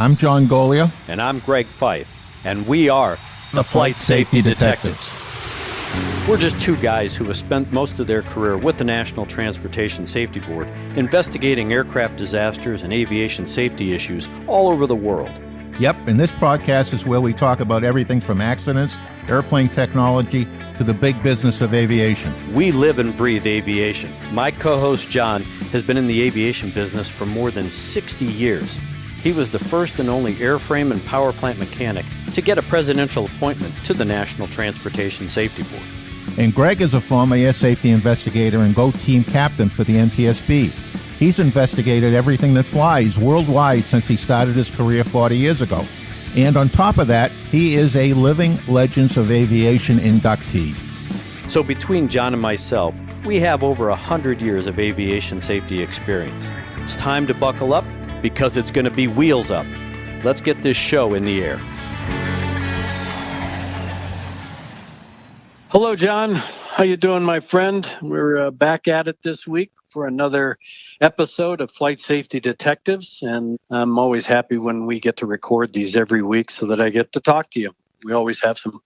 I'm John Goglia. And I'm Greg Feith. And we are the Flight Safety Detectives. We're just two guys who have spent most of their career with the National Transportation Safety Board investigating aircraft disasters and aviation safety issues all over the world. Yep, and this podcast is where we talk about everything from accidents, airplane technology, to the big business of aviation. We live and breathe aviation. My co-host John has been in the aviation business for more than 60 years. He was the first and only airframe and power plant mechanic to get a presidential appointment to the National Transportation Safety Board. And Greg is a former air safety investigator and GO team captain for the NTSB. He's investigated everything that flies worldwide since he started his career 40 years ago. And on top of that, he is a Living Legends of Aviation inductee. So between John and myself, we have over 100 years of aviation safety experience. It's time to buckle up because it's going to be wheels up. Let's get this show in the air. Hello, John. How you doing, my friend? We're back at it this week for another episode of Flight Safety Detectives, and I'm always happy when we get to record these every week so that I get to talk to you. We always have some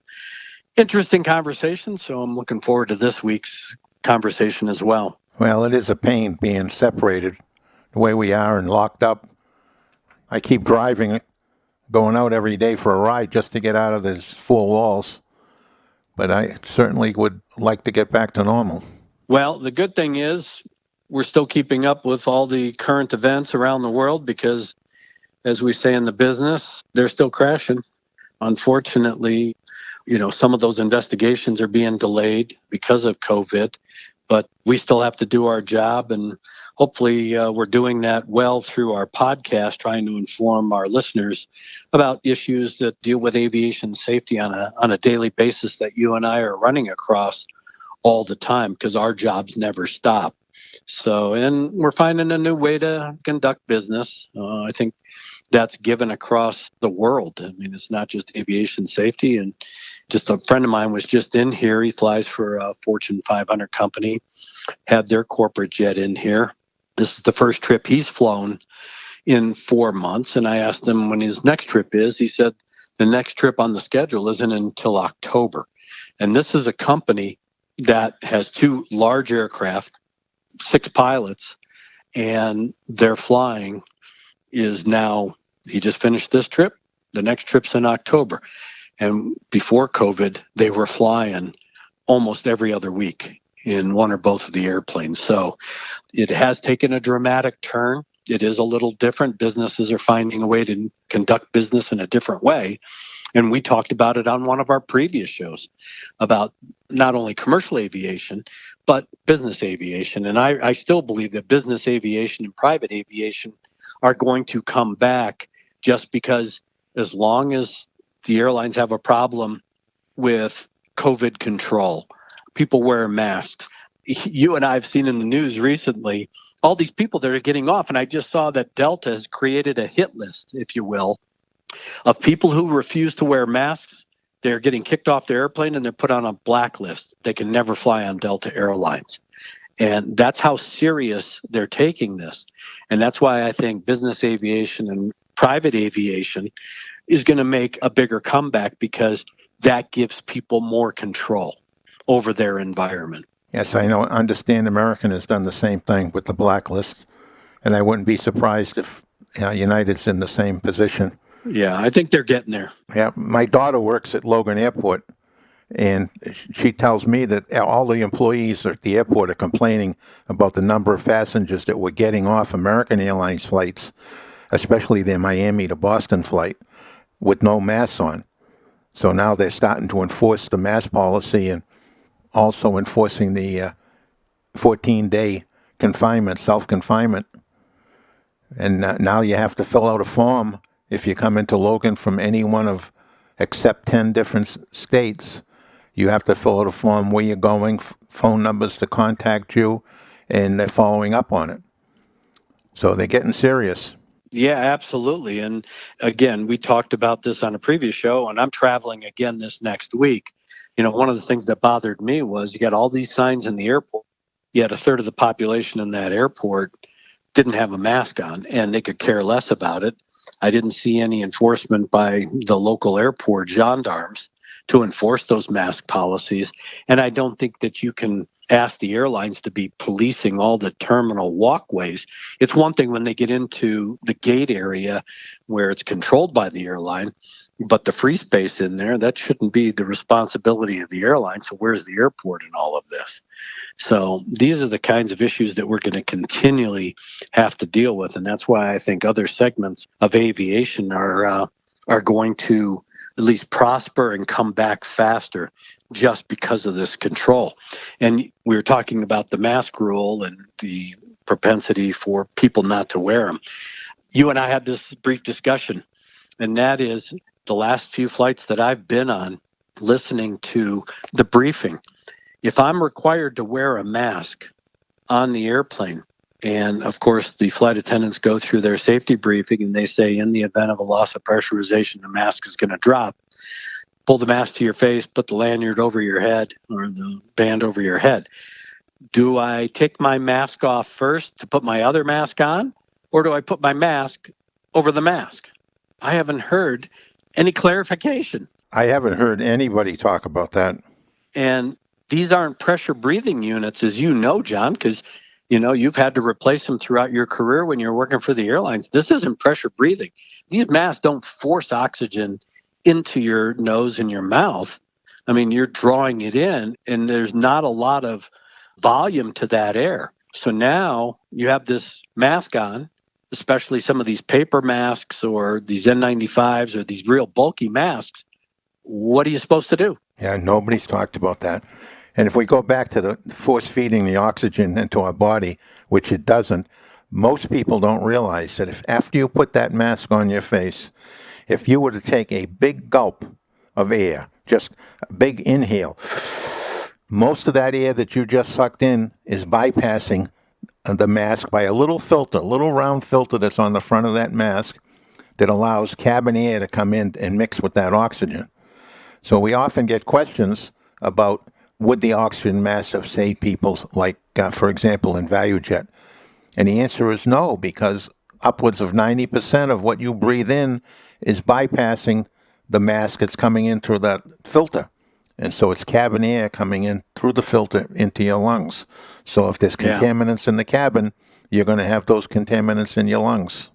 interesting conversations, so I'm looking forward to this week's conversation as well. Well, it is a pain being separated the way we are and locked up. I keep driving, going out every day for a ride just to get out of these four walls. But I certainly would like to get back to normal. Well, the good thing is we're still keeping up with all the current events around the world because, as we say in the business, they're still crashing. Unfortunately, some of those investigations are being delayed because of COVID, but we still have to do our job, and hopefully we're doing that well through our podcast, trying to inform our listeners about issues that deal with aviation safety on a daily basis that you and I are running across all the time because our jobs never stop. So, and we're finding a new way to conduct business. I think that's given across the world. I mean, it's not just aviation safety. And just a friend of mine was just in here. He flies for a Fortune 500 company, had their corporate jet in here. This is the first trip he's flown in 4 months. And I asked him when his next trip is. He said the next trip on the schedule isn't until October. And this is a company that has two large aircraft, 6 pilots, and their flying is now, he just finished this trip. The next trip's in October. And before COVID, they were flying almost every other week in one or both of the airplanes. So it has taken a dramatic turn. It is a little different. Businesses are finding a way to conduct business in a different way. And we talked about it on one of our previous shows about not only commercial aviation, but business aviation. And I still believe that business aviation and private aviation are going to come back just because as long as the airlines have a problem with COVID control, people wear masks. You and I have seen in the news recently all these people that are getting off. And I just saw that Delta has created a hit list, if you will, of people who refuse to wear masks. They're getting kicked off their airplane and they're put on a blacklist. They can never fly on Delta Airlines. And that's how serious they're taking this. And that's why I think business aviation and private aviation is going to make a bigger comeback because that gives people more control over their environment. Yes, I know. Understand American has done the same thing with the blacklist. And I wouldn't be surprised if United's in the same position. Yeah, I think they're getting there. Yeah, my daughter works at Logan Airport, and she tells me that all the employees at the airport are complaining about the number of passengers that were getting off American Airlines flights, especially their Miami to Boston flight, with no masks on. So now they're starting to enforce the mask policy and also enforcing the 14-day confinement, self-confinement. And now you have to fill out a form if you come into Logan from any one of except 10 different states. You have to fill out a form where you're going, phone numbers to contact you, and they're following up on it. So they're getting serious. Yeah, absolutely. And again, we talked about this on a previous show, and I'm traveling again this next week. One of the things that bothered me was you got all these signs in the airport. You had a third of the population in that airport didn't have a mask on, and they could care less about it. I didn't see any enforcement by the local airport gendarmes to enforce those mask policies. And I don't think that you can ask the airlines to be policing all the terminal walkways. It's one thing when they get into the gate area where it's controlled by the airline, but the free space in there, that shouldn't be the responsibility of the airline. So where's the airport in all of this? So these are the kinds of issues that we're going to continually have to deal with. And that's why I think other segments of aviation are going to at least prosper and come back faster just because of this control. And we were talking about the mask rule and the propensity for people not to wear them. You and I had this brief discussion, and that is the last few flights that I've been on, listening to the briefing. If I'm required to wear a mask on the airplane, and of course the flight attendants go through their safety briefing and they say in the event of a loss of pressurization, the mask is going to drop, pull the mask to your face, put the lanyard over your head or the band over your head. Do I take my mask off first to put my other mask on, or do I put my mask over the mask? I haven't heard any clarification. I haven't heard anybody talk about that. And these aren't pressure breathing units, as you know, John, because you've had to replace them throughout your career when you're working for the airlines. This isn't pressure breathing. These masks don't force oxygen into your nose and your mouth. I mean, you're drawing it in, and there's not a lot of volume to that air. So now you have this mask on, especially some of these paper masks or these N95s or these real bulky masks. What are you supposed to do? Yeah, nobody's talked about that. And if we go back to the force feeding the oxygen into our body, which it doesn't, most people don't realize that if after you put that mask on your face, if you were to take a big gulp of air, just a big inhale, most of that air that you just sucked in is bypassing the mask by a little filter, a little round filter that's on the front of that mask that allows cabin air to come in and mix with that oxygen. So we often get questions about would the oxygen mask have saved people, like, for example, in ValueJet? And the answer is no, because upwards of 90% of what you breathe in is bypassing the mask that's coming in through that filter. And so it's cabin air coming in through the filter into your lungs. So if there's contaminants in the cabin, you're going to have those contaminants in your lungs.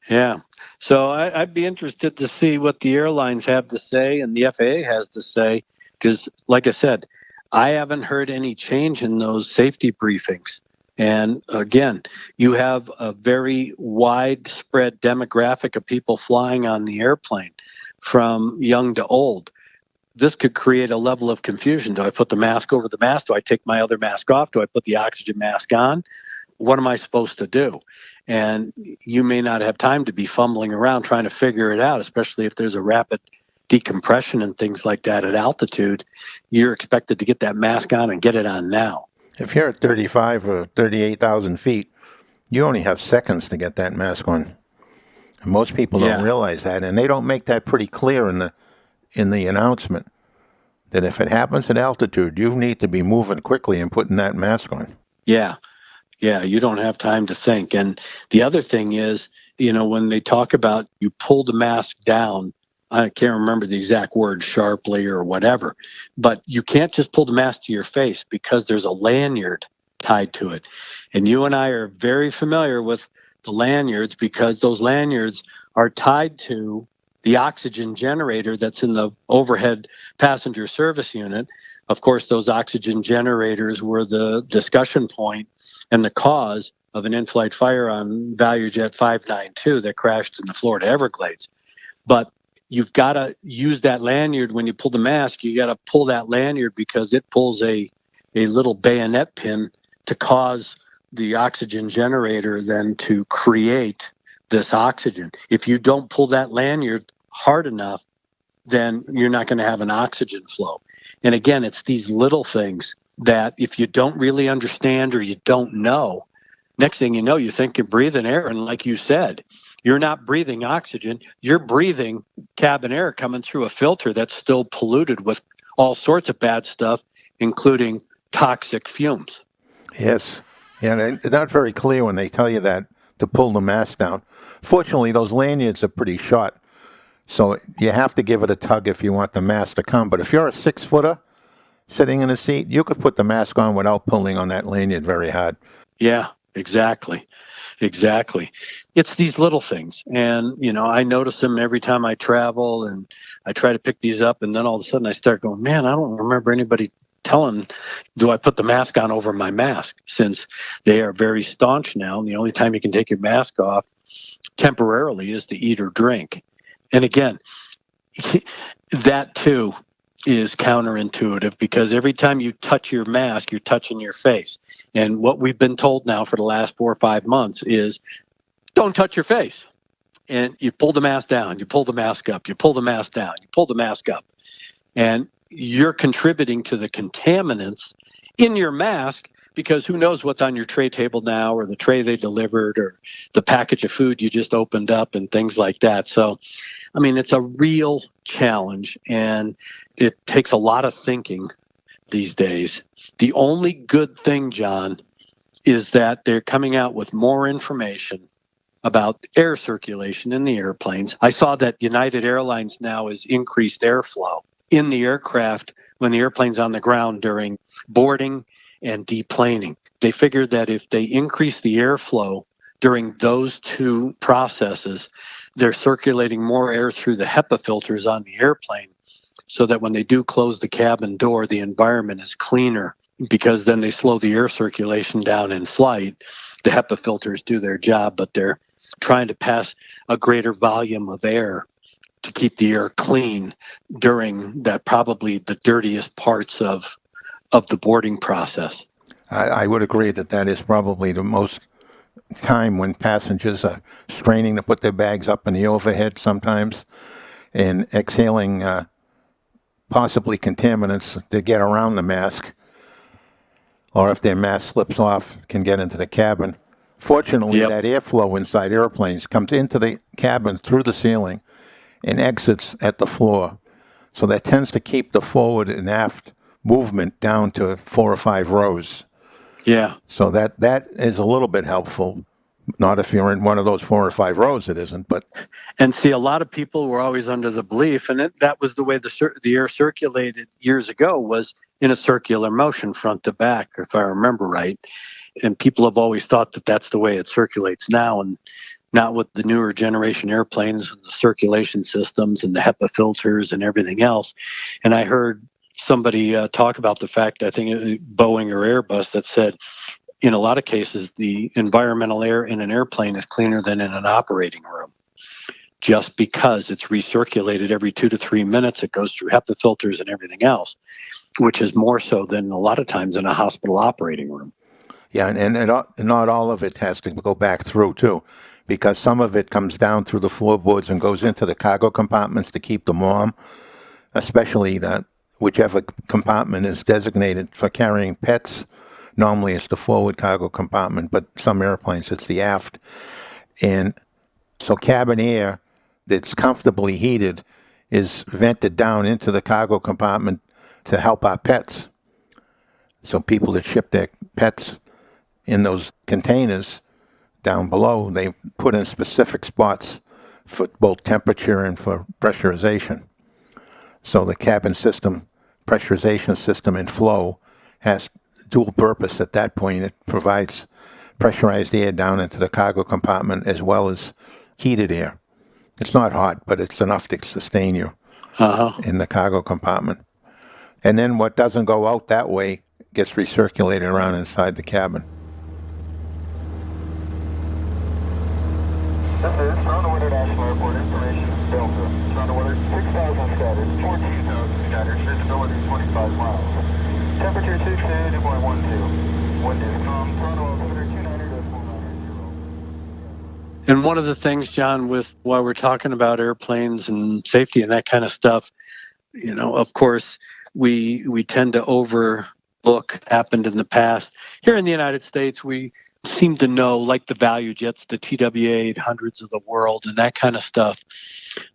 Yeah. So I'd be interested to see what the airlines have to say and the FAA has to say, because like I said, I haven't heard any change in those safety briefings. And again, you have a very widespread demographic of people flying on the airplane, from young to old. This could create a level of confusion. Do I put the mask over the mask? Do I take my other mask off? Do I put the oxygen mask on? What am I supposed to do? And you may not have time to be fumbling around trying to figure it out, especially if there's a rapid decompression and things like that at altitude. You're expected to get that mask on and get it on now. If you're at 35 or 38,000 feet, you only have seconds to get that mask on. And most people don't realize that, and they don't make that pretty clear in the announcement, that if it happens at altitude, you need to be moving quickly and putting that mask on. Yeah, you don't have time to think. And the other thing is, when they talk about you pull the mask down, I can't remember the exact word, sharply or whatever, but you can't just pull the mask to your face because there's a lanyard tied to it. And you and I are very familiar with the lanyards because those lanyards are tied to the oxygen generator that's in the overhead passenger service unit. Of course, those oxygen generators were the discussion point and the cause of an in-flight fire on ValueJet 592 that crashed in the Florida Everglades. But you've got to use that lanyard when you pull the mask. You got to pull that lanyard because it pulls a little bayonet pin to cause the oxygen generator then to create this oxygen. If you don't pull that lanyard hard enough, then you're not going to have an oxygen flow. And again, it's these little things that if you don't really understand or you don't know, next thing you know, you think you're breathing air. And like you said, you're not breathing oxygen. You're breathing cabin air coming through a filter that's still polluted with all sorts of bad stuff, including toxic fumes. Yes. Yeah, they're not very clear when they tell you that to pull the mask down. Fortunately, those lanyards are pretty short, so you have to give it a tug if you want the mask to come. But if you're a 6-footer sitting in a seat, you could put the mask on without pulling on that lanyard very hard. Yeah, exactly. Exactly. It's these little things. And, I notice them every time I travel, and I try to pick these up. And then all of a sudden I start going, man, I don't remember anybody telling, do I put the mask on over my mask? Since they are very staunch now. And the only time you can take your mask off temporarily is to eat or drink. And again, that too is counterintuitive, because every time you touch your mask, you're touching your face. And what we've been told now for the last 4 or 5 months is don't touch your face. And you pull the mask down, you pull the mask up, you pull the mask down, you pull the mask up. And you're contributing to the contaminants in your mask, because who knows what's on your tray table now, or the tray they delivered, or the package of food you just opened up, and things like that. So, it's a real challenge, and it takes a lot of thinking these days. The only good thing, John, is that they're coming out with more information about air circulation in the airplanes. I saw that United Airlines now has increased airflow in the aircraft when the airplane's on the ground during boarding and deplaning. They figured that if they increase the airflow during those two processes, they're circulating more air through the HEPA filters on the airplane, so that when they do close the cabin door, the environment is cleaner, because then they slow the air circulation down in flight. The HEPA filters do their job, but they're trying to pass a greater volume of air to keep the air clean during that, probably the dirtiest parts of the boarding process. I would agree that is probably the most time when passengers are straining to put their bags up in the overhead sometimes, and exhaling possibly contaminants to get around the mask, or if their mask slips off, can get into the cabin. Fortunately, Yep. that airflow inside airplanes comes into the cabin through the ceiling and exits at the floor. So that tends to keep the forward and aft movement down to 4 or 5 rows. Yeah. So that is a little bit helpful. Not if you're in one of those 4 or 5 rows, it isn't. But And see, a lot of people were always under the belief, and that was the way the air circulated years ago, was in a circular motion, front to back, if I remember right. And people have always thought that that's the way it circulates now, and not with the newer generation airplanes and the circulation systems and the HEPA filters and everything else. And I heard somebody talk about the fact, I think Boeing or Airbus, that said, in a lot of cases, the environmental air in an airplane is cleaner than in an operating room, just because it's recirculated every 2 to 3 minutes. It goes through HEPA filters and everything else, which is more so than a lot of times in a hospital operating room. yeah, and not all of it has to go back through, too, because some of it comes down through the floorboards and goes into the cargo compartments to keep them warm, especially whichever compartment is designated for carrying pets. Normally it's the forward cargo compartment, but some airplanes it's the aft. And so cabin air that's comfortably heated is vented down into the cargo compartment to help our pets. So people that ship their pets in those containers down below, they put in specific spots for both temperature and for pressurization. So the cabin system, pressurization system, and flow has dual purpose at that point. It provides pressurized air down into the cargo compartment as well as heated air. It's not hot, but it's enough to sustain you in the cargo compartment. And then what doesn't go out that way gets recirculated around inside the cabin. This is Toronto International Airport information, Delta. Toronto weather 6,000 scattered, 14,000 scattered, visibility 25 miles. Temperature 62.12. Wind is calm, Toronto altimeter 290.490. And one of the things, John, with while we're talking about airplanes and safety and that kind of stuff, of course, we tend to overlook happened in the past. Here in the United States, we seem to know, like the value jets, the TWA 800s of the world and that kind of stuff.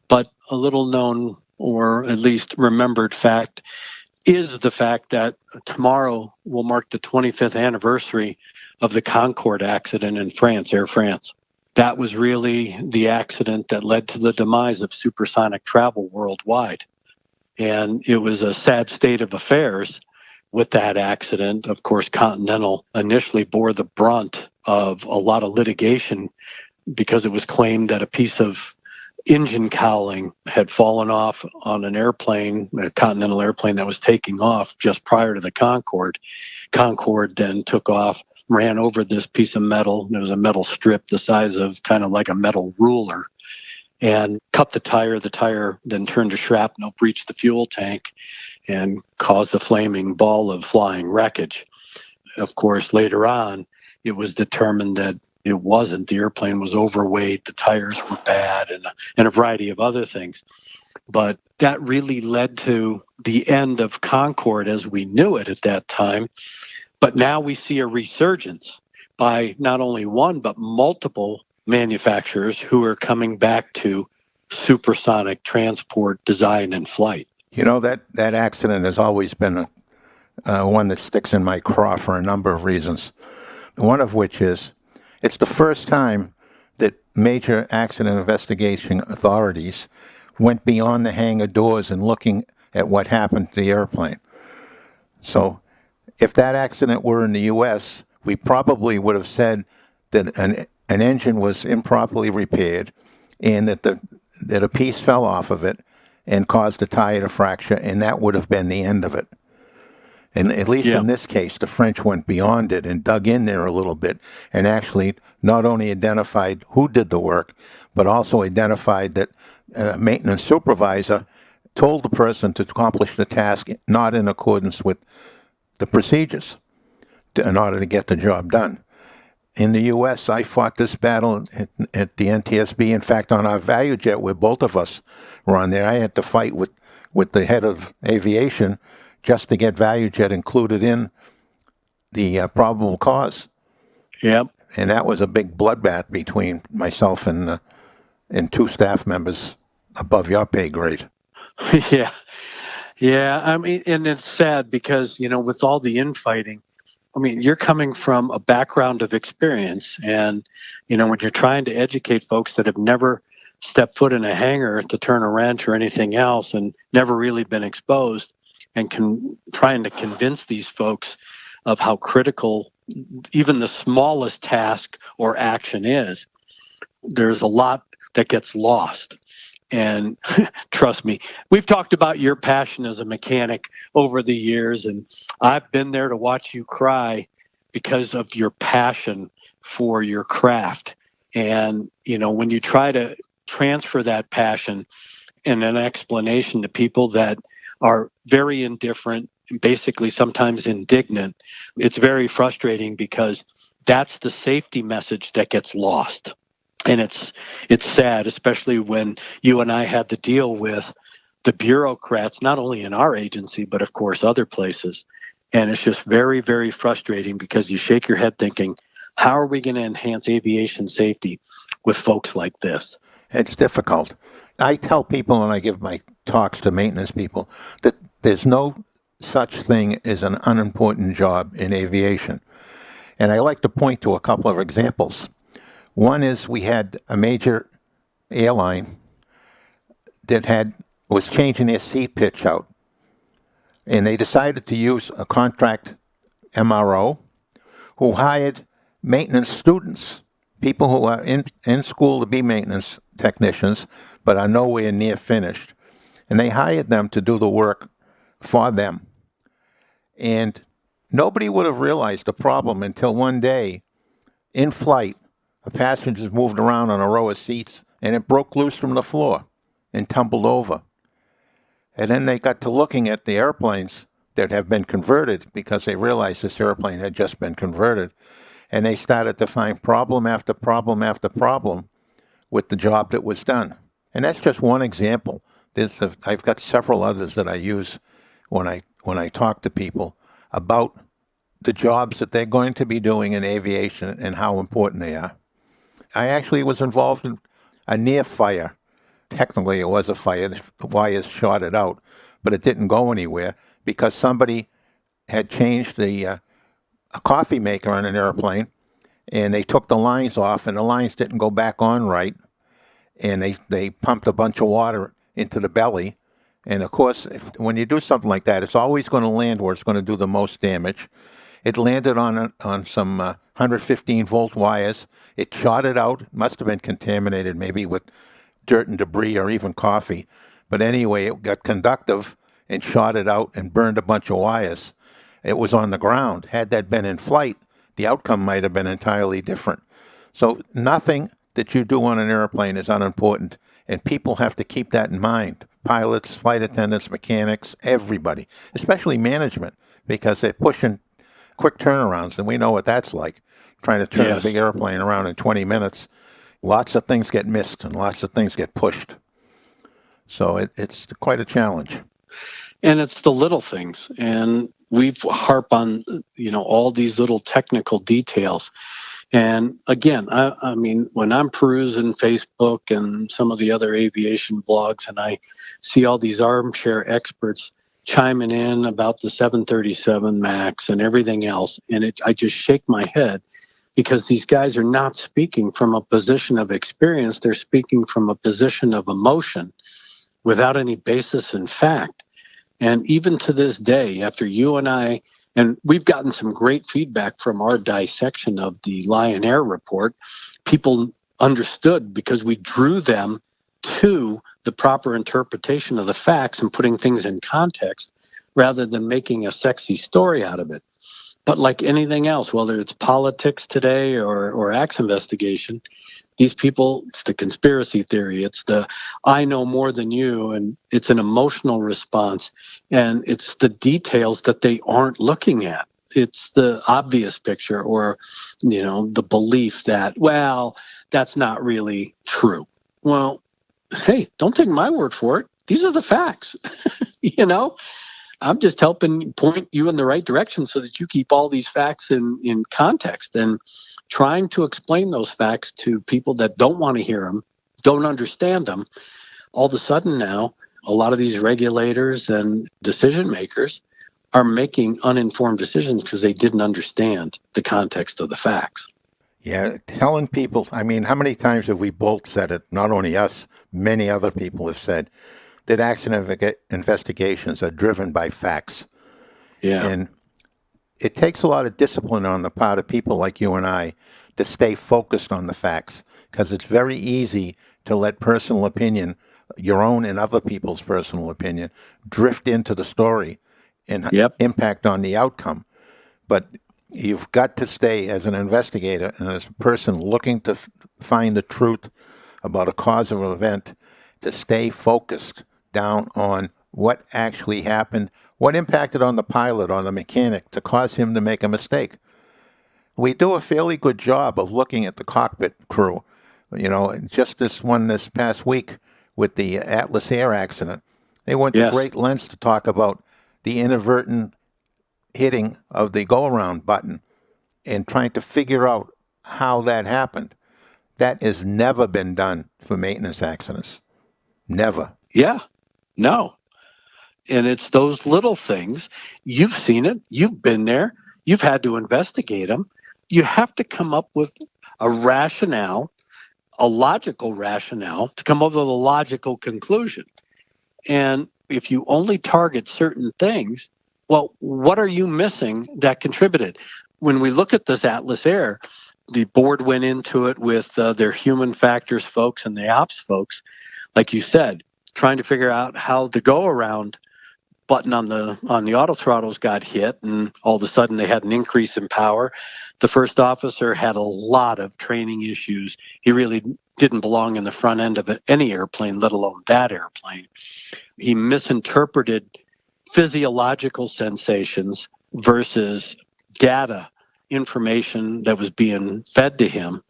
But a little known, or at least remembered fact, is the fact that tomorrow will mark the 25th anniversary of the Concorde accident in France, Air France. that was really the accident that led to the demise of supersonic travel worldwide. And it was a sad state of affairs with that accident. Of course, Continental initially bore the brunt of a lot of litigation because it was claimed that a piece of engine cowling had fallen off on an airplane, a Continental airplane that was taking off just prior to the Concorde. Concorde then took off, ran over this piece of metal. There was a metal strip the size of kind of like a metal ruler, and cut the tire. The tire then turned to shrapnel, breached the fuel tank, and caused a flaming ball of flying wreckage. Of course, later on, it was determined that it wasn't. The airplane was overweight, the tires were bad, and a variety of other things. But that really led to the end of Concorde as we knew it at that time. But now we see a resurgence by not only one, but multiple manufacturers who are coming back to supersonic transport design and flight. You know, that accident has always been one that sticks in my craw for a number of reasons. One of which is it's the first time that major accident investigation authorities went beyond the hangar doors and looking at what happened to the airplane. So if that accident were in the U.S., we probably would have said that an engine was improperly repaired and that a piece fell off of it and caused a tire to fracture, and that would have been the end of it. And at least in this case, the French went beyond it and dug in there a little bit and actually not only identified who did the work, but also identified that a maintenance supervisor told the person to accomplish the task not in accordance with the procedures in order to get the job done. In the U.S., I fought this battle at the NTSB. In fact, on our value jet, where both of us were on there, I had to fight with the head of aviation just to get ValueJet included in the probable cause. Yep. And that was a big bloodbath between myself and two staff members above your pay grade. Yeah. Yeah. I mean, and it's sad because, with all the infighting, I mean, you're coming from a background of experience. And, when you're trying to educate folks that have never stepped foot in a hangar to turn a wrench or anything else and never really been exposed, and trying to convince these folks of how critical even the smallest task or action is, there's a lot that gets lost. And trust me, we've talked about your passion as a mechanic over the years, and I've been there to watch you cry because of your passion for your craft. And, when you try to transfer that passion and an explanation to people that are very indifferent and basically sometimes indignant, it's very frustrating because that's the safety message that gets lost. And it's sad, especially when you and I had to deal with the bureaucrats, not only in our agency, but of course other places. And it's just very, very frustrating because you shake your head thinking, how are we going to enhance aviation safety with folks like this? It's difficult. I tell people when I give my talks to maintenance people that there's no such thing as an unimportant job in aviation. And I like to point to a couple of examples. One is we had a major airline that was changing their seat pitch out. And they decided to use a contract MRO who hired maintenance students, people who are in school to be maintenance technicians, but are nowhere near finished. And they hired them to do the work for them. And nobody would have realized the problem until one day, in flight, a passenger moved around on a row of seats, and it broke loose from the floor and tumbled over. And then they got to looking at the airplanes that have been converted because they realized this airplane had just been converted. And they started to find problem after problem after problem with the job that was done. And that's just one example. I've got several others that I use when I talk to people about the jobs that they're going to be doing in aviation and how important they are. I actually was involved in a near fire. Technically, it was a fire. The wires shorted out, but it didn't go anywhere because somebody had changed a coffee maker on an airplane, and they took the lines off, and the lines didn't go back on right, and they pumped a bunch of water into the belly. And of course, when you do something like that, it's always going to land where it's going to do the most damage. It landed on some 115 volt wires. It shot it out. Must have been contaminated, maybe with dirt and debris or even coffee. But anyway, it got conductive and shot it out and burned a bunch of wires. It was on the ground. Had that been in flight, the outcome might have been entirely different. So nothing that you do on an airplane is unimportant, and people have to keep that in mind. Pilots, flight attendants, mechanics, everybody, especially management, because they're pushing quick turnarounds, and we know what that's like, trying to turn a big airplane around in 20 minutes. Lots of things get missed and lots of things get pushed. So it's quite a challenge. And it's the little things. And we've harp on, all these little technical details. And again, I mean, when I'm perusing Facebook and some of the other aviation blogs, and I see all these armchair experts chiming in about the 737 MAX and everything else, and I just shake my head, because these guys are not speaking from a position of experience. They're speaking from a position of emotion without any basis in fact. And even to this day, after you and I, and we've gotten some great feedback from our dissection of the Lion Air report, people understood because we drew them to the proper interpretation of the facts and putting things in context rather than making a sexy story out of it. But like anything else, whether it's politics today or acts investigation, these people, it's the conspiracy theory, it's the I know more than you, and it's an emotional response, and it's the details that they aren't looking at. It's the obvious picture, or, the belief that, well, that's not really true. Well, hey, don't take my word for it. These are the facts. I'm just helping point you in the right direction so that you keep all these facts in context, and trying to explain those facts to people that don't want to hear them, don't understand them. All of a sudden now, a lot of these regulators and decision makers are making uninformed decisions because they didn't understand the context of the facts. Yeah, telling people, I mean, how many times have we both said it? Not only us, many other people have said that accident investigations are driven by facts. Yeah. And it takes a lot of discipline on the part of people like you and I to stay focused on the facts, because it's very easy to let personal opinion, your own and other people's personal opinion, drift into the story and impact on the outcome. But you've got to stay, as an investigator and as a person looking to find the truth about a cause of an event, to stay focused down on what actually happened, what impacted on the pilot or the mechanic to cause him to make a mistake. We do a fairly good job of looking at the cockpit crew. Just this past week with the Atlas Air accident, they went to great lengths to talk about the inadvertent hitting of the go-around button and trying to figure out how that happened. That has never been done for maintenance accidents. Never. Yeah. No. And it's those little things. You've seen it. You've been there. You've had to investigate them. You have to come up with a rationale, a logical rationale, to come up with a logical conclusion. And if you only target certain things, well, what are you missing that contributed? When we look at this Atlas Air, the board went into it with their human factors folks and the ops folks, like you said, trying to figure out how the go-around button on the auto throttles got hit, and all of a sudden they had an increase in power. The first officer had a lot of training issues. He really didn't belong in the front end of any airplane, let alone that airplane. He misinterpreted physiological sensations versus data information that was being fed to him,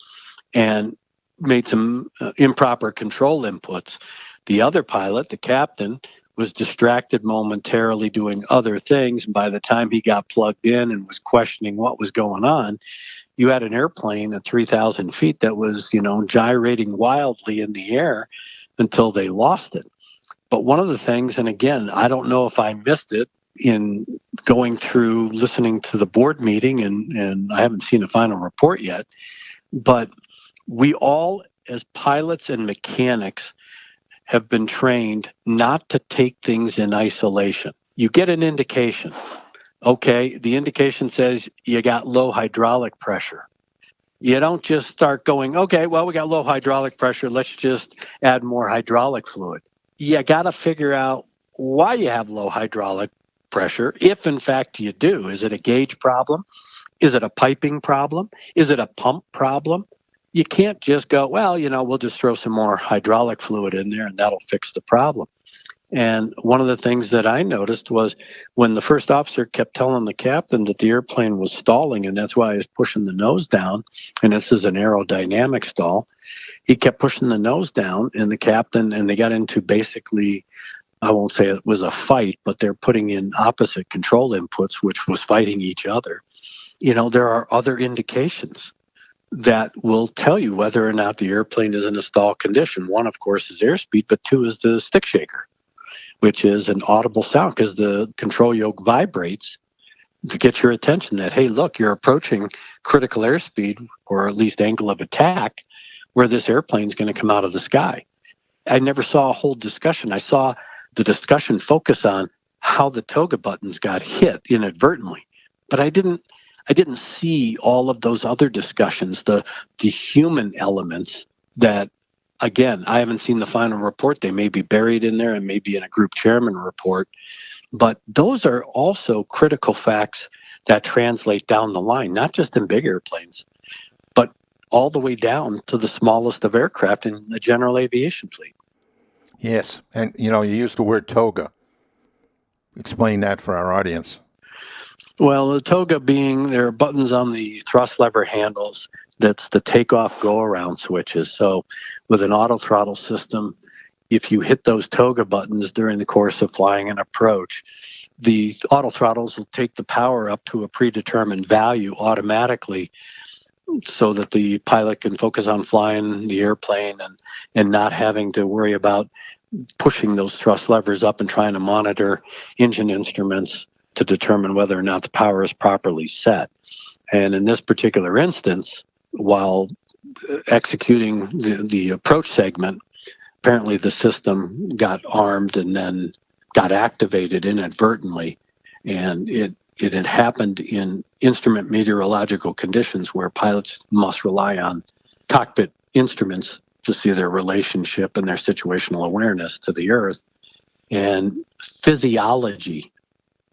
and made some improper control inputs. The other pilot, the captain, was distracted momentarily doing other things. And by the time he got plugged in and was questioning what was going on, you had an airplane at 3,000 feet that was, gyrating wildly in the air until they lost it. But one of the things, and again, I don't know if I missed it, in going through listening to the board meeting, and I haven't seen the final report yet, but we all, as pilots and mechanics, have been trained not to take things in isolation. You get an indication. Okay, the indication says you got low hydraulic pressure. You don't just start going, okay, well, we got low hydraulic pressure. Let's just add more hydraulic fluid. You got to figure out why you have low hydraulic pressure, if in fact you do. Is it a gauge problem? Is it a piping problem? Is it a pump problem? You can't just go, well, we'll just throw some more hydraulic fluid in there and that'll fix the problem. And one of the things that I noticed was when the first officer kept telling the captain that the airplane was stalling, and that's why he was pushing the nose down, and this is an aerodynamic stall, he kept pushing the nose down, and the captain, and they got into basically, I won't say it was a fight, but they're putting in opposite control inputs, which was fighting each other. There are other indications that will tell you whether or not the airplane is in a stall condition. One, of course, is airspeed, but two is the stick shaker, which is an audible sound because the control yoke vibrates to get your attention that, hey, look, you're approaching critical airspeed, or at least angle of attack, where this airplane is going to come out of the sky. I never saw a whole discussion. I saw the discussion focus on how the toga buttons got hit inadvertently, but I didn't see all of those other discussions, the human elements that, again, I haven't seen the final report. They may be buried in there and maybe in a group chairman report. But those are also critical facts that translate down the line, not just in big airplanes, but all the way down to the smallest of aircraft in the general aviation fleet. Yes. And, you used the word toga. Explain that for our audience. Well, the toga being, there are buttons on the thrust lever handles. That's the takeoff go-around switches. So with an auto throttle system, if you hit those toga buttons during the course of flying an approach, the auto throttles will take the power up to a predetermined value automatically so that the pilot can focus on flying the airplane and not having to worry about pushing those thrust levers up and trying to monitor engine instruments to determine whether or not the power is properly set. And in this particular instance, while executing the approach segment, apparently the system got armed and then got activated inadvertently. And it had happened in instrument meteorological conditions where pilots must rely on cockpit instruments to see their relationship and their situational awareness to the earth. And physiology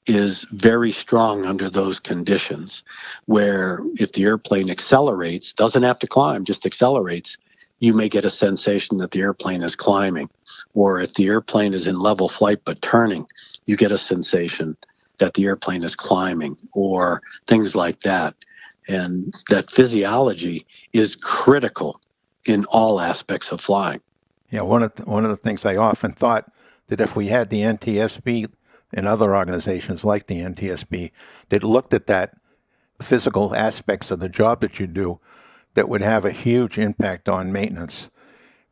is very strong under those conditions, where if the airplane accelerates, doesn't have to climb, just accelerates, you may get a sensation that the airplane is climbing. Or if the airplane is in level flight but turning, you get a sensation that the airplane is climbing, or things like that. And that physiology is critical in all aspects of flying. Yeah, one of the things I often thought that if we had the NTSB and other organizations like the NTSB that looked at that physical aspects of the job that you do, that would have a huge impact on maintenance.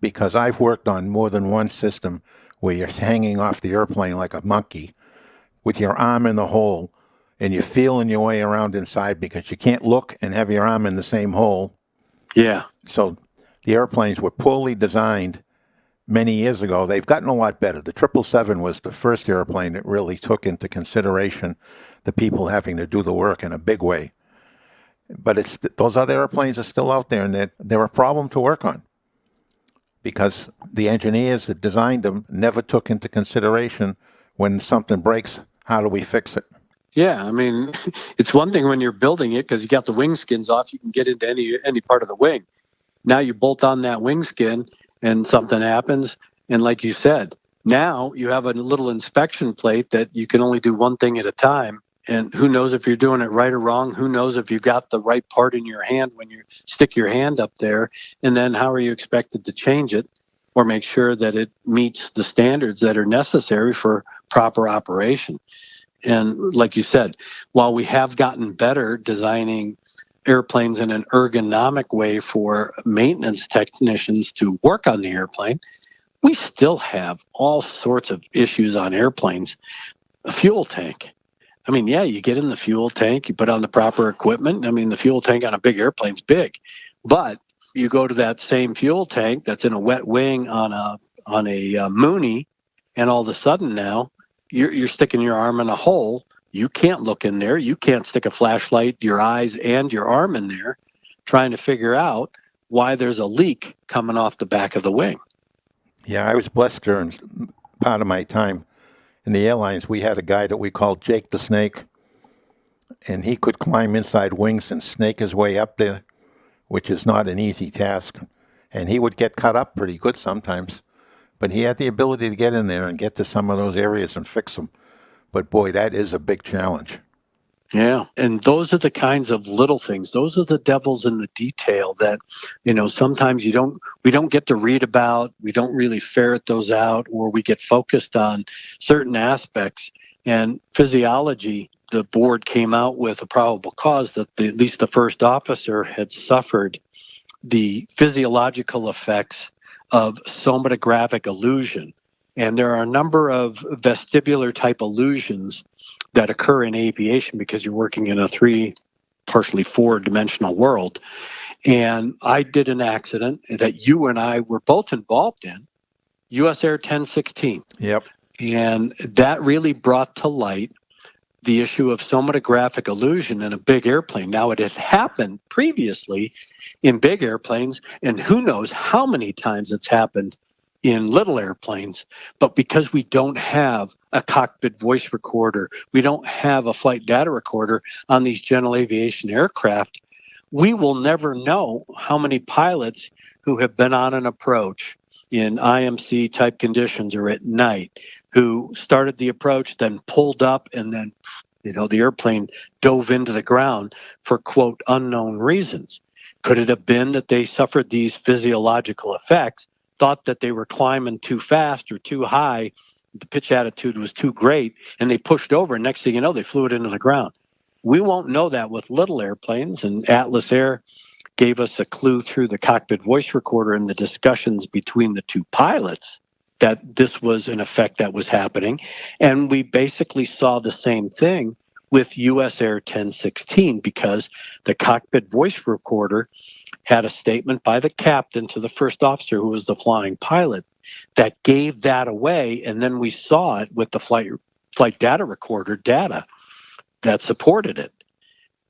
Because I've worked on more than one system where you're hanging off the airplane like a monkey with your arm in the hole, and you're feeling your way around inside because you can't look and have your arm in the same hole. Yeah. So the airplanes were poorly designed many years ago. They've gotten a lot better. The 777 was the first airplane that really took into consideration the people having to do the work in a big way. But those other airplanes are still out there, and they're a problem to work on because the engineers that designed them never took into consideration when something breaks, how do we fix it? Yeah, I mean, it's one thing when you're building it because you got the wing skins off, you can get into any part of the wing. Now you bolt on that wing skin and something happens. And like you said, now you have a little inspection plate that you can only do one thing at a time. And who knows if you're doing it right or wrong? Who knows if you got the right part in your hand when you stick your hand up there? And then how are you expected to change it or make sure that it meets the standards that are necessary for proper operation? And like you said, while we have gotten better designing airplanes in an ergonomic way for maintenance technicians to work on the airplane, we still have all sorts of issues on airplanes. A fuel tank. I mean, yeah, you get in the fuel tank, you put on the proper equipment. I mean, the fuel tank on a big airplane's big, but you go to that same fuel tank that's in a wet wing on a Mooney, and all of a sudden now you're sticking your arm in a hole. You can't look in there. You can't stick a flashlight, your eyes and your arm in there, trying to figure out why there's a leak coming off the back of the wing. Yeah, I was blessed during part of my time in the airlines. We had a guy that we called Jake the Snake, and he could climb inside wings and snake his way up there, which is not an easy task. And he would get cut up pretty good sometimes. But he had the ability to get in there and get to some of those areas and fix them. But boy, that is a big challenge. Yeah. And those are the kinds of little things. Those are the devils in the detail that, sometimes we don't get to read about. We don't really ferret those out, or we get focused on certain aspects. And physiology, the board came out with a probable cause that at least the first officer had suffered the physiological effects of somatographic illusion. And there are a number of vestibular type illusions that occur in aviation because you're working in a partially four-dimensional world. And I did an accident that you and I were both involved in, US Air 1016. Yep. And that really brought to light the issue of somatographic illusion in a big airplane. Now, it had happened previously in big airplanes, and who knows how many times it's happened in little airplanes. But because we don't have a cockpit voice recorder, we don't have a flight data recorder on these general aviation aircraft, we will never know how many pilots who have been on an approach in IMC type conditions or at night, who started the approach, then pulled up, and then the airplane dove into the ground for, quote, unknown reasons. Could it have been that they suffered these physiological effects, thought that they were climbing too fast or too high, the pitch attitude was too great, and they pushed over, and next thing you know, they flew it into the ground? We won't know that with little airplanes, and Atlas Air gave us a clue through the cockpit voice recorder and the discussions between the two pilots that this was an effect that was happening. And we basically saw the same thing with US Air 1016, because the cockpit voice recorder had a statement by the captain to the first officer, who was the flying pilot, that gave that away. And then we saw it with the flight data recorder data that supported it.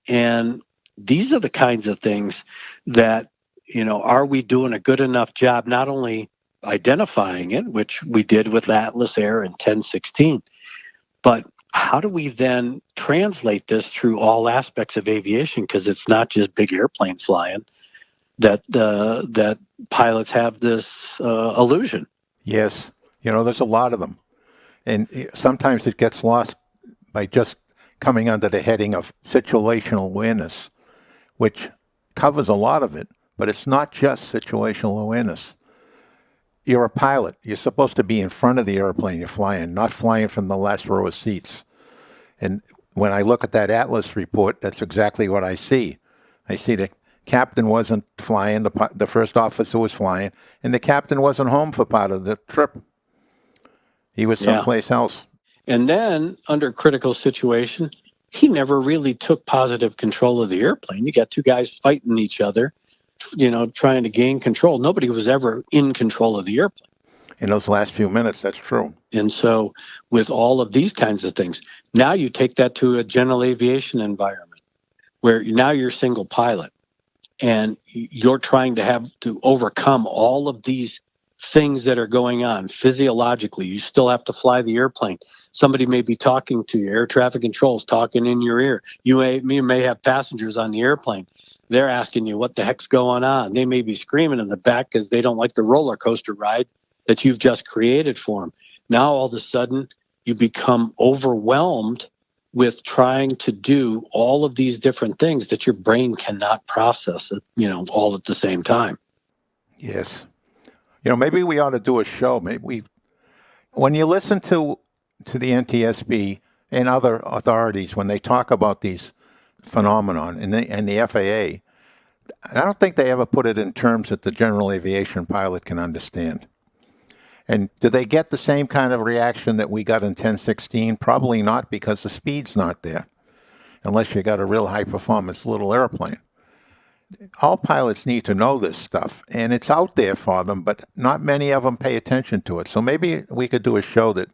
And these are the kinds of things that, are we doing a good enough job not only identifying it, which we did with Atlas Air and 1016, but how do we then translate this through all aspects of aviation? Because it's not just big airplanes flying that pilots have this illusion. Yes. There's a lot of them. And sometimes it gets lost by just coming under the heading of situational awareness, which covers a lot of it, but it's not just situational awareness. You're a pilot. You're supposed to be in front of the airplane you're flying, not flying from the last row of seats. And when I look at that Atlas report, that's exactly what I see. I see the captain wasn't flying, the first officer was flying, and the captain wasn't home for part of the trip. He was someplace else. And then, under critical situation, he never really took positive control of the airplane. You got two guys fighting each other, trying to gain control. Nobody was ever in control of the airplane. In those last few minutes, that's true. And so with all of these kinds of things, now you take that to a general aviation environment where now you're single pilot and you're trying to overcome all of these things that are going on physiologically. You still have to fly the airplane. Somebody may be talking to you. Air traffic control's talking in your ear. You may have passengers on the airplane. They're asking you what the heck's going on. They may be screaming in the back because they don't like the roller coaster ride that you've just created for them. Now, all of a sudden, you become overwhelmed with trying to do all of these different things that your brain cannot process, all at the same time. Yes. Maybe we ought to do a show. When you listen to the NTSB and other authorities, when they talk about these phenomenon and the FAA, I don't think they ever put it in terms that the general aviation pilot can understand. And do they get the same kind of reaction that we got in 1016? Probably not, because the speed's not there, unless you got a real high-performance little airplane. All pilots need to know this stuff, and it's out there for them, but not many of them pay attention to it. So maybe we could do a show that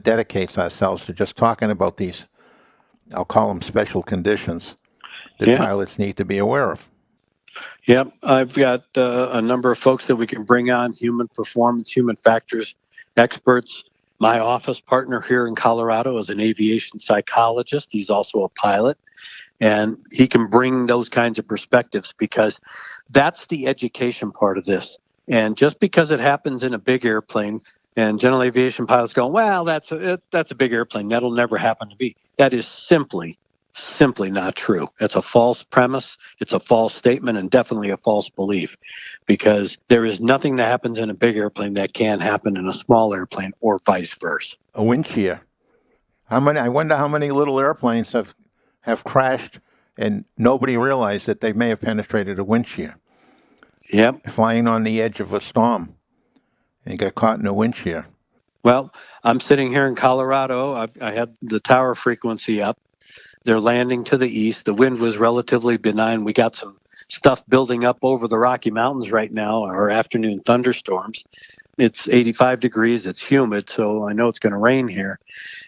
dedicates ourselves to just talking about these, I'll call them special conditions, that Yeah. pilots need to be aware of. Yep. I've got a number of folks that we can bring on, human performance, human factors experts. My office partner here in Colorado is an aviation psychologist. He's also a pilot. And he can bring those kinds of perspectives, because that's the education part of this. And just because it happens in a big airplane, and general aviation pilots go, well, that's a big airplane, that'll never happen to me. That is simply not true. That's a false premise. It's a false statement, and definitely a false belief, because there is nothing that happens in a big airplane that can happen in a small airplane, or vice versa. A wind shear. I wonder how many little airplanes have crashed and nobody realized that they may have penetrated a wind shear. Yep. Flying on the edge of a storm and got caught in a wind shear. Well, I'm sitting here in Colorado. I had the tower frequency up. They're landing to the east. The wind was relatively benign. We got some stuff building up over the Rocky Mountains right now, our afternoon thunderstorms. It's 85 degrees. It's humid, so I know it's going to rain here.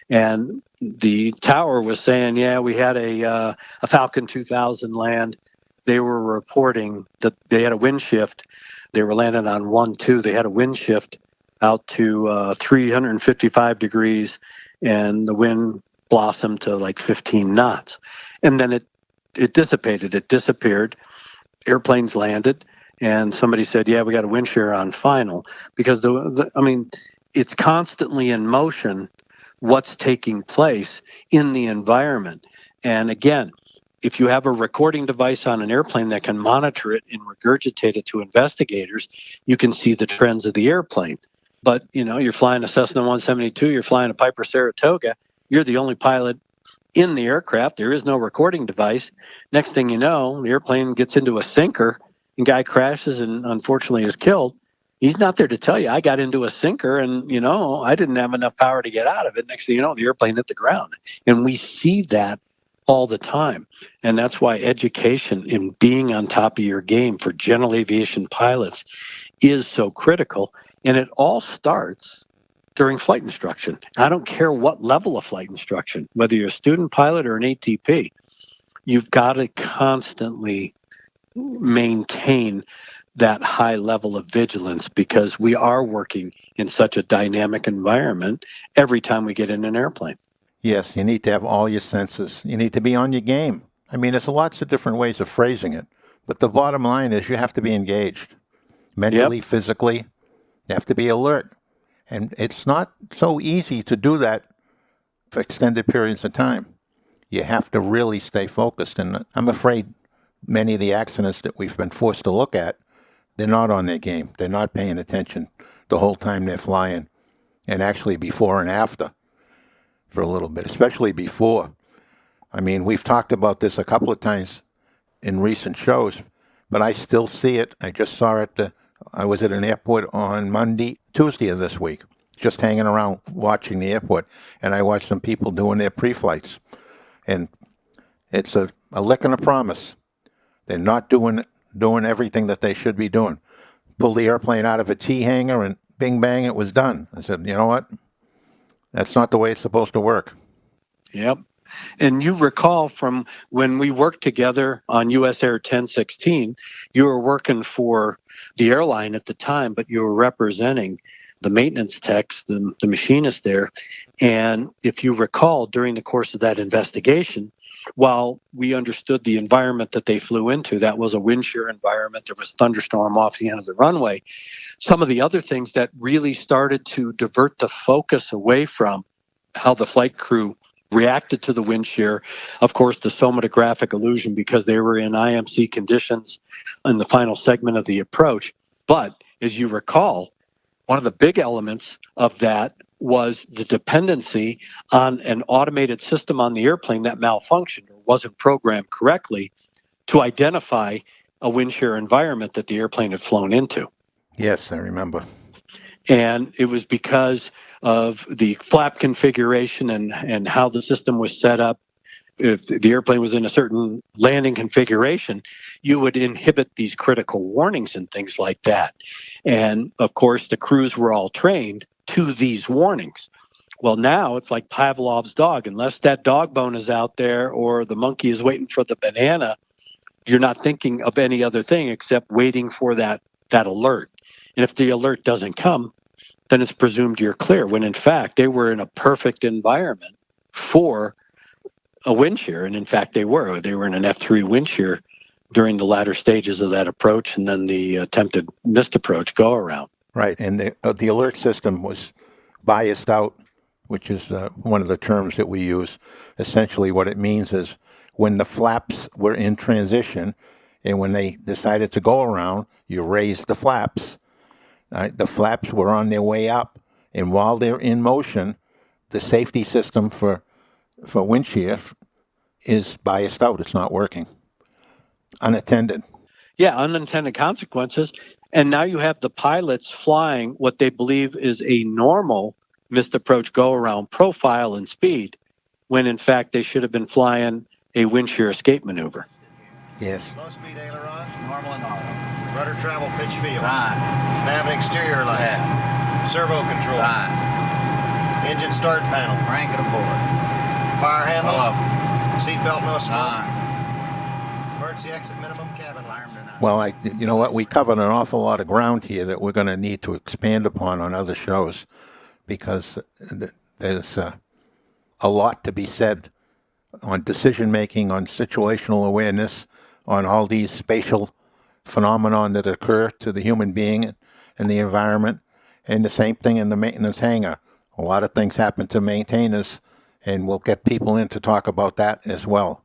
And the tower was saying, yeah, we had a Falcon 2000 land. They were reporting that they had a wind shift. They were landing on 1-2. They had a wind shift out to 355 degrees, and the wind blossomed to like 15 knots. And then it dissipated. It disappeared. Airplanes landed, and somebody said, yeah, we got a wind shear on final, because it's constantly in motion what's taking place in the environment. And again, if you have a recording device on an airplane that can monitor it and regurgitate it to investigators, you can see the trends of the airplane. But, you're flying a Cessna 172, you're flying a Piper Saratoga, you're the only pilot in the aircraft, there is no recording device. Next thing you know, the airplane gets into a sinker, and guy crashes and unfortunately is killed. He's not there to tell you, I got into a sinker and, I didn't have enough power to get out of it. Next thing you know, the airplane hit the ground. And we see that all the time. And that's why education in being on top of your game for general aviation pilots is so critical. And it all starts during flight instruction. I don't care what level of flight instruction, whether you're a student pilot or an ATP, you've got to constantly maintain that high level of vigilance, because we are working in such a dynamic environment every time we get in an airplane. Yes, you need to have all your senses. You need to be on your game. I mean, there's lots of different ways of phrasing it, but the bottom line is you have to be engaged mentally, physically. You have to be alert. And it's not so easy to do that for extended periods of time. You have to really stay focused. And I'm afraid many of the accidents that we've been forced to look at, they're not on their game. They're not paying attention the whole time they're flying, and actually before and after for a little bit, especially before. I mean, we've talked about this a couple of times in recent shows, but I still see it. I just saw it. I was at an airport on Tuesday of this week, just hanging around watching the airport, and I watched some people doing their pre-flights. And it's a lick and a promise. They're not doing everything that they should be doing. Pull the airplane out of a T-hanger and bing, bang, it was done. I said, you know what? That's not the way it's supposed to work. Yep. And you recall from when we worked together on US Air 1016, you were working for the airline at the time, but you were representing the maintenance techs, the machinist there. And if you recall, during the course of that investigation, while we understood the environment that they flew into, that was a wind shear environment, there was thunderstorm off the end of the runway, some of the other things that really started to divert the focus away from how the flight crew reacted to the wind shear, of course, the somatographic illusion, because they were in IMC conditions in the final segment of the approach. But as you recall, one of the big elements of that was the dependency on an automated system on the airplane that malfunctioned or wasn't programmed correctly to identify a wind shear environment that the airplane had flown into. Yes, I remember. And it was because of the flap configuration and how the system was set up. If the airplane was in a certain landing configuration, you would inhibit these critical warnings and things like that. And of course, the crews were all trained to these warnings. Well, now it's like Pavlov's dog. Unless that dog bone is out there or the monkey is waiting for the banana, you're not thinking of any other thing except waiting for that alert. And if the alert doesn't come, then it's presumed you're clear, when in fact they were in a perfect environment for a wind shear. And in fact, they were in an F3 wind shear during the latter stages of that approach and then the attempted missed approach go around. Right, and the alert system was biased out, which is one of the terms that we use. Essentially, what it means is when the flaps were in transition and when they decided to go around, you raised the flaps. Right? The flaps were on their way up, and while they're in motion, the safety system for wind shear is biased out. It's not working. Unattended. Yeah, unintended consequences. And now you have the pilots flying what they believe is a normal missed approach go around profile and speed, when in fact they should have been flying a wind shear escape maneuver. Yes. Low speed ailerons. Normal and auto. Rudder travel pitch field. Fine. Nav and exterior lights. Yeah. Servo control. Fine. Engine start panel. Crank it aboard. Fire handles. Hello. Seatbelt no smoke. Fine. Emergency exit minimum cabin lights. Well, you know what? We covered an awful lot of ground here that we're going to need to expand upon on other shows, because there's a lot to be said on decision making, on situational awareness, on all these spatial phenomenon that occur to the human being and the environment, and the same thing in the maintenance hangar. A lot of things happen to maintainers, and we'll get people in to talk about that as well.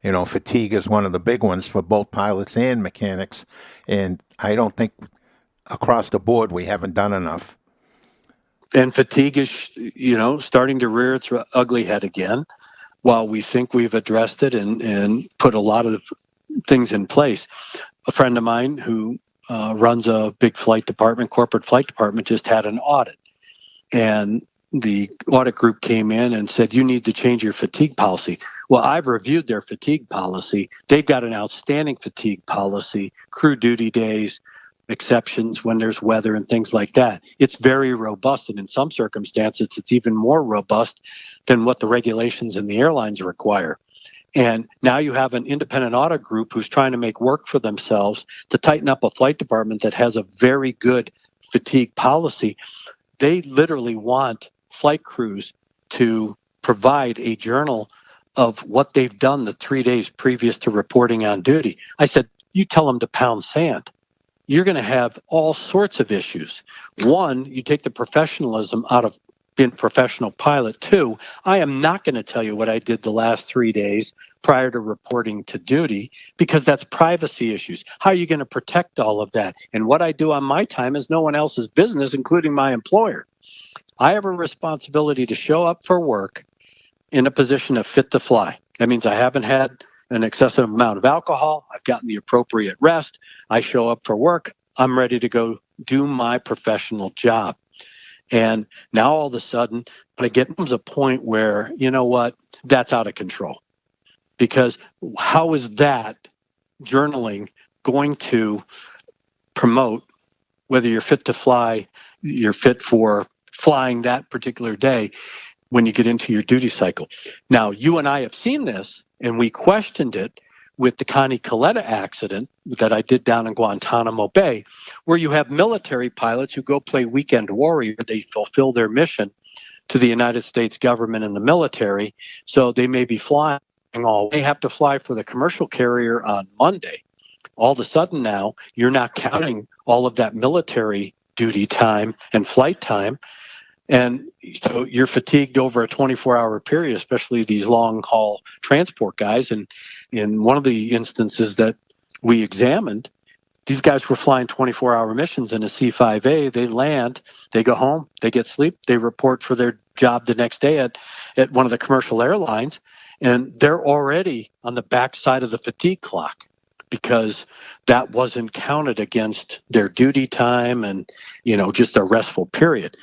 You know, fatigue is one of the big ones for both pilots and mechanics, and I don't think across the board we haven't done enough. And fatigue is, starting to rear its ugly head again. While we think we've addressed it and put a lot of things in place, a friend of mine who runs a big corporate flight department, just had an audit. And the audit group came in and said, you need to change your fatigue policy. Well, I've reviewed their fatigue policy. They've got an outstanding fatigue policy, crew duty days, exceptions when there's weather and things like that. It's very robust, and in some circumstances, it's even more robust than what the regulations in the airlines require. And now you have an independent audit group who's trying to make work for themselves to tighten up a flight department that has a very good fatigue policy. They literally want flight crews to provide a journal of what they've done the 3 days previous to reporting on duty. I said, you tell them to pound sand. You're going to have all sorts of issues. One, you take the professionalism out of being a professional pilot. Two, I am not going to tell you what I did the last 3 days prior to reporting to duty, because that's privacy issues. How are you going to protect all of that? And what I do on my time is no one else's business, including my employer. I have a responsibility to show up for work in a position of fit to fly. That means I haven't had an excessive amount of alcohol. I've gotten the appropriate rest. I show up for work. I'm ready to go do my professional job. And now all of a sudden, it gets a point where, you know what, that's out of control. Because how is that journaling going to promote whether you're fit to fly, you're fit for flying that particular day when you get into your duty cycle? Now, you and I have seen this, and we questioned it with the Connie Coletta accident that I did down in Guantanamo Bay, where you have military pilots who go play weekend warrior. They fulfill their mission to the United States government and the military, so they may be flying all. They have to fly for the commercial carrier on Monday. All of a sudden now, you're not counting all of that military duty time and flight time. And so you're fatigued over a 24-hour period, especially these long-haul transport guys. And in one of the instances that we examined, these guys were flying 24-hour missions in a C-5A. They land, they go home, they get sleep, they report for their job the next day at one of the commercial airlines, and they're already on the backside of the fatigue clock. because that wasn't counted against their duty time and, just a restful period.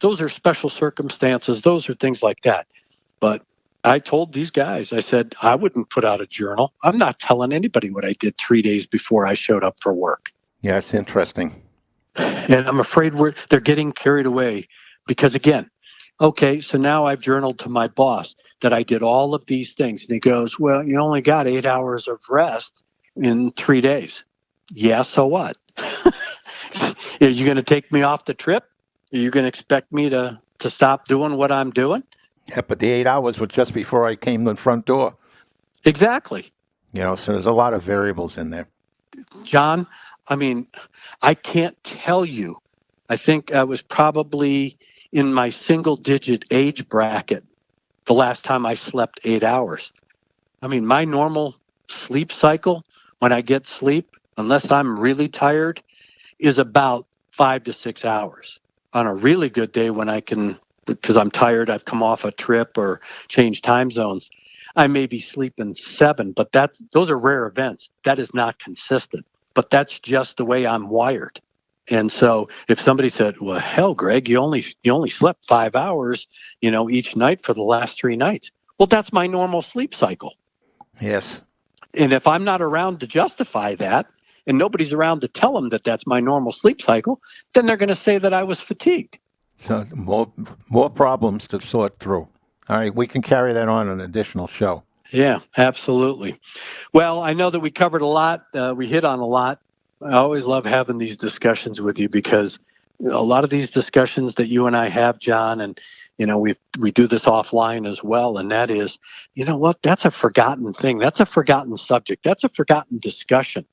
Those are special circumstances. Those are things like that. But I told these guys, I said, I wouldn't put out a journal. I'm not telling anybody what I did 3 days before I showed up for work. Yeah, it's interesting. And I'm afraid they're getting carried away because, again, okay, so now I've journaled to my boss that I did all of these things. And he goes, well, you only got 8 hours of rest in 3 days. Yeah, so what? Are you going to take me off the trip? Are you going to expect me to stop doing what I'm doing? Yeah, but the 8 hours was just before I came to the front door. Exactly. So there's a lot of variables in there. John, I mean, I can't tell you. I think I was probably in my single-digit age bracket the last time I slept 8 hours. I mean, my normal sleep cycle, when I get sleep, unless I'm really tired, is about 5 to 6 hours. On a really good day when I can, because I'm tired, I've come off a trip or changed time zones, I may be sleeping 7, but those are rare events. That is not consistent. But that's just the way I'm wired. And so if somebody said, well, hell, Greg, you only slept 5 hours, each night for the last 3 nights. Well, that's my normal sleep cycle. Yes. And if I'm not around to justify that, and nobody's around to tell them that that's my normal sleep cycle, then they're going to say that I was fatigued. So more problems to sort through. All right, we can carry that on an additional show. Yeah, absolutely. Well, I know that we covered a lot. We hit on a lot. I always love having these discussions with you because a lot of these discussions that you and I have, John, and we do this offline as well, and that is, that's a forgotten thing. That's a forgotten subject. That's a forgotten discussion.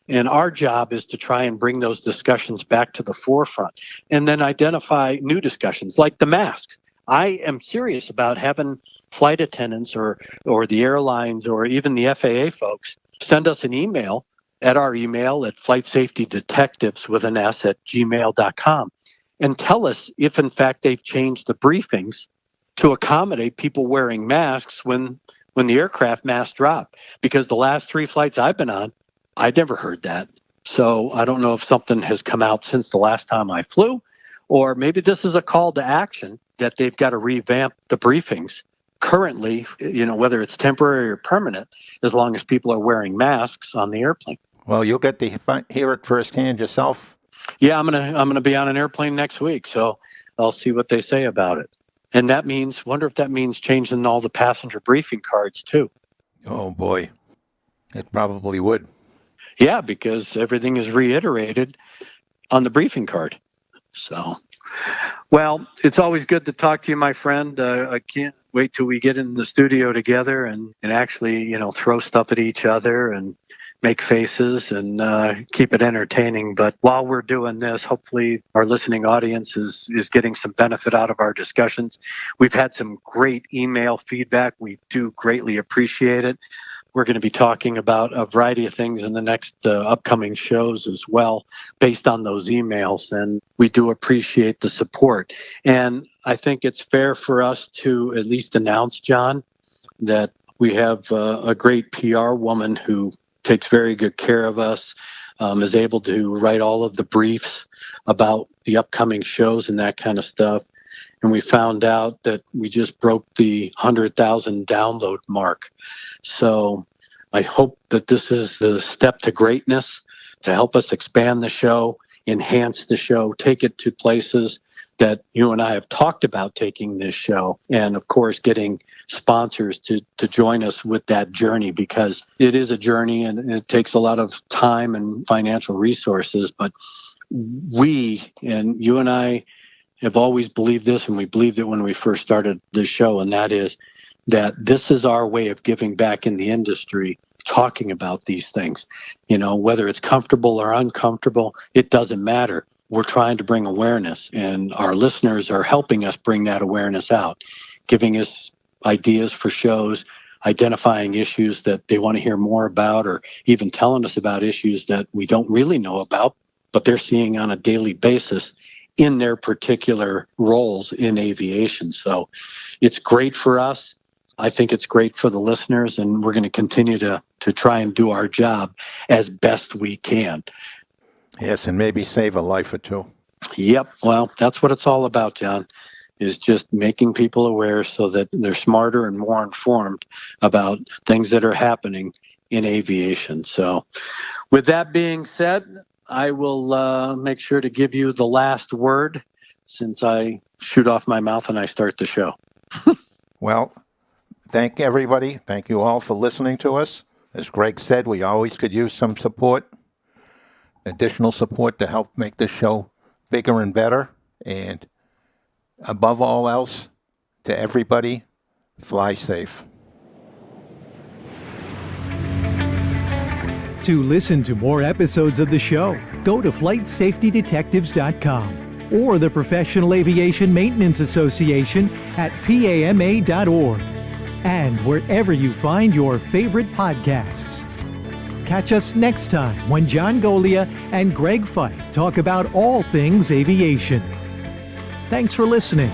And our job is to try and bring those discussions back to the forefront and then identify new discussions like the masks. I am serious about having flight attendants or the airlines or even the FAA folks send us an email at our email at flightsafetydetectives with an S at gmail.com and tell us if in fact they've changed the briefings to accommodate people wearing masks when the aircraft masks drop. Because the last 3 flights I've been on, I never heard that. So I don't know if something has come out since the last time I flew, or maybe this is a call to action that they've got to revamp the briefings currently, whether it's temporary or permanent, as long as people are wearing masks on the airplane. Well, you'll get to hear it firsthand yourself. Yeah, I'm gonna be on an airplane next week, so I'll see what they say about it. And that means, wonder if that means changing all the passenger briefing cards too. Oh boy, it probably would. Yeah, because everything is reiterated on the briefing card. So, well, it's always good to talk to you, my friend. I can't wait till we get in the studio together and actually, throw stuff at each other and make faces and keep it entertaining. But while we're doing this, hopefully our listening audience is getting some benefit out of our discussions. We've had some great email feedback. We do greatly appreciate it. We're going to be talking about a variety of things in the next upcoming shows as well, based on those emails. And we do appreciate the support. And I think it's fair for us to at least announce, John, that we have a great PR woman who takes very good care of us, is able to write all of the briefs about the upcoming shows and that kind of stuff. And we found out that we just broke the 100,000 download mark. So I hope that this is the step to greatness to help us expand the show, enhance the show, take it to places that you and I have talked about taking this show. And of course, getting sponsors to join us with that journey, because it is a journey and it takes a lot of time and financial resources. But we, and you and I, have always believed this, and we believed it when we first started this show, and that is that this is our way of giving back in the industry, talking about these things. Whether it's comfortable or uncomfortable, it doesn't matter. We're trying to bring awareness, and our listeners are helping us bring that awareness out, giving us ideas for shows, identifying issues that they want to hear more about, or even telling us about issues that we don't really know about, but they're seeing on a daily basis in their particular roles in aviation. So it's great for us. I think it's great for the listeners, and we're going to continue to try and do our job as best we can. Yes, and maybe save a life or two. Yep. Well, that's what it's all about, John, is just making people aware so that they're smarter and more informed about things that are happening in aviation. So with that being said, I will make sure to give you the last word since I shoot off my mouth and I start the show. Well, thank everybody. Thank you all for listening to us. As Greg said, we always could use some support, additional support to help make this show bigger and better. And above all else, to everybody, fly safe. To listen to more episodes of the show, go to flightsafetydetectives.com or the Professional Aviation Maintenance Association at PAMA.org and wherever you find your favorite podcasts. Catch us next time when John Goglia and Greg Feith talk about all things aviation. Thanks for listening.